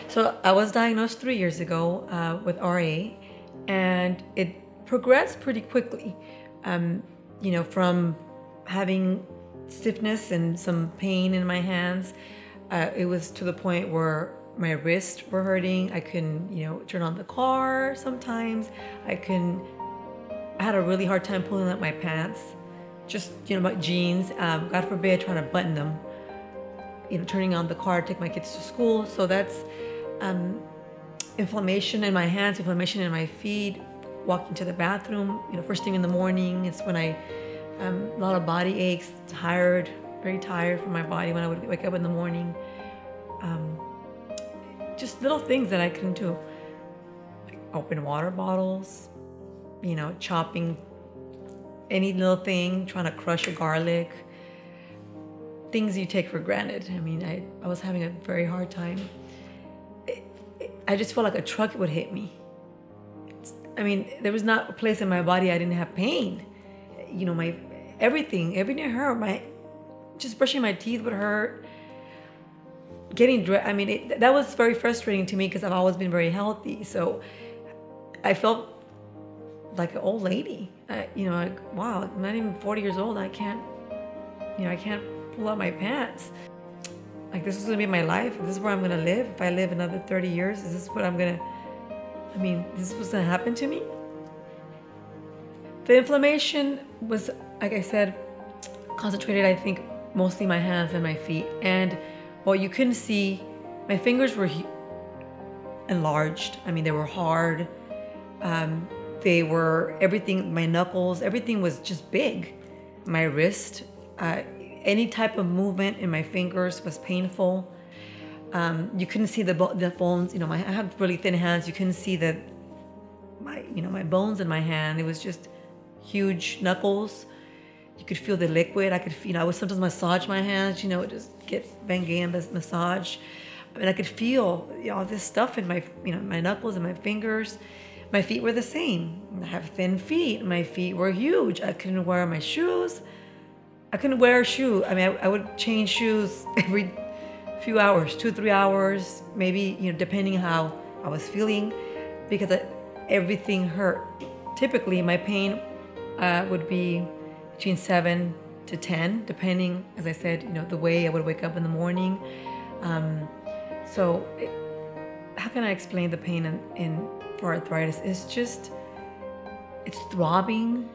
So I was diagnosed 3 years ago with RA, and it progressed pretty quickly. From having stiffness and some pain in my hands, it was to the point where my wrists were hurting. I couldn't, turn on the car sometimes. I had a really hard time pulling up my pants, just, my jeans. God forbid, trying to button them. Turning on the car, take my kids to school. So that's inflammation in my hands, inflammation in my feet, walking to the bathroom, first thing in the morning. It's when a lot of body aches, tired, very tired from my body when I would wake up in the morning. Just little things that I couldn't do. Like open water bottles, chopping any little thing, trying to crush a garlic. Things you take for granted. I was having a very hard time. I just felt like a truck would hit me. There was not a place in my body I didn't have pain. Everything hurt. Just brushing my teeth would hurt. Getting dressed, that was very frustrating to me because I've always been very healthy. So I felt like an old lady. Wow, I'm not even 40 years old. I can't pull up my pants. Like, this is gonna be my life. This is where I'm gonna live. If I live another 30 years, is this what this is what's gonna happen to me? The inflammation was, like I said, concentrated, I think, mostly my hands and my feet. And what you couldn't see, my fingers were enlarged. They were hard. They were everything, my knuckles, everything was just big. My wrist, any type of movement in my fingers was painful. You couldn't see the bones. I have really thin hands. You couldn't see my bones in my hand. It was just huge knuckles. You could feel the liquid. I could, I would sometimes massage my hands. Just get Bengay and massage. I could feel all this stuff in my knuckles and my fingers. My feet were the same. I have thin feet. My feet were huge. I couldn't wear my shoes. I couldn't wear a shoe. I would change shoes every few hours, 2-3 hours, maybe, depending how I was feeling, because everything hurt. Typically, my pain would be between 7 to 10, depending, as I said, the way I would wake up in the morning. How can I explain the pain for arthritis? It's throbbing.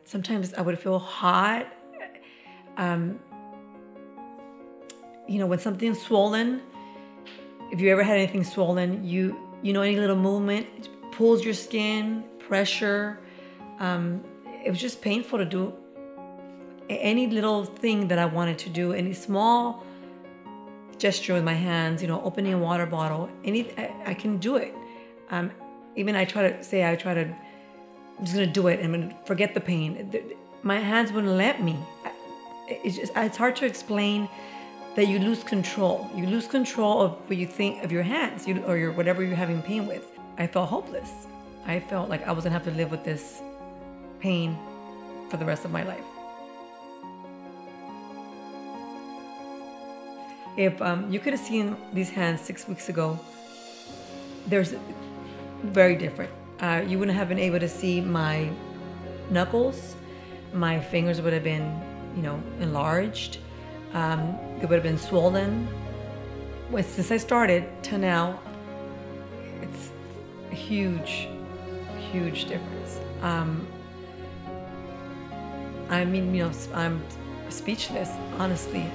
Sometimes I would feel hot. When something's swollen, if you ever had anything swollen, any little movement pulls your skin, pressure. It was just painful to do any little thing that I wanted to do, any small gesture with my hands, opening a water bottle, I can do it. Even I'm just gonna do it and I'm gonna forget the pain. My hands wouldn't let me. It's hard to explain that you lose control. You lose control of what you think of your hands, or whatever you're having pain with. I felt hopeless. I felt like I was gonna have to live with this pain for the rest of my life. If you could have seen these hands 6 weeks ago, there's very different. You wouldn't have been able to see my knuckles. My fingers would have been, enlarged. It would have been swollen. Since I started to now, it's a huge, huge difference. I'm speechless, honestly.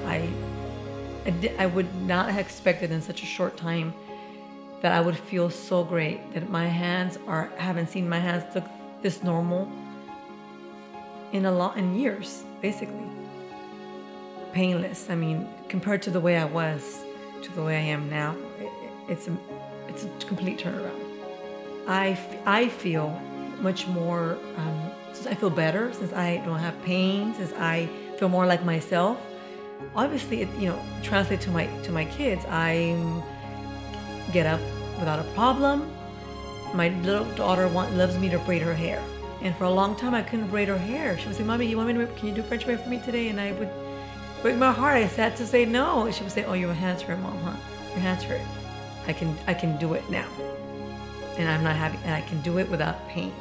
I would not have expected in such a short time that I would feel so great, that my hands haven't seen my hands look this normal in years, basically. Painless. Compared to the way I was to the way I am now, it's a complete turnaround. I feel much more, since I feel better, since I don't have pain, since I feel more like myself. Obviously, it translates to my kids. I get up without a problem. My little daughter loves me to braid her hair, and for a long time I couldn't braid her hair. She would say, "Mommy, can you do French braid for me today?" And I would But in my heart, I had to say no. And she would say, "Oh, your hands hurt, Mom, huh? Your hands hurt. I can do it now, and I can do it without pain."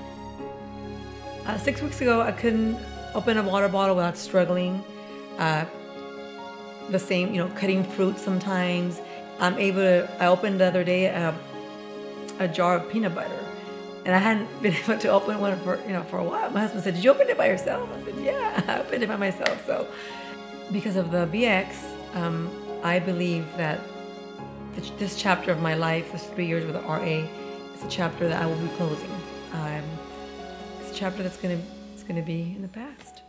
6 weeks ago, I couldn't open a water bottle without struggling. The same, cutting fruit sometimes. I opened the other day a jar of peanut butter, and I hadn't been able to open one for a while. My husband said, "Did you open it by yourself?" I said, "Yeah, I opened it by myself." So because of the BX, I believe that this chapter of my life, this 3 years with the RA, is a chapter that I will be closing. It's a chapter that's going to be in the past.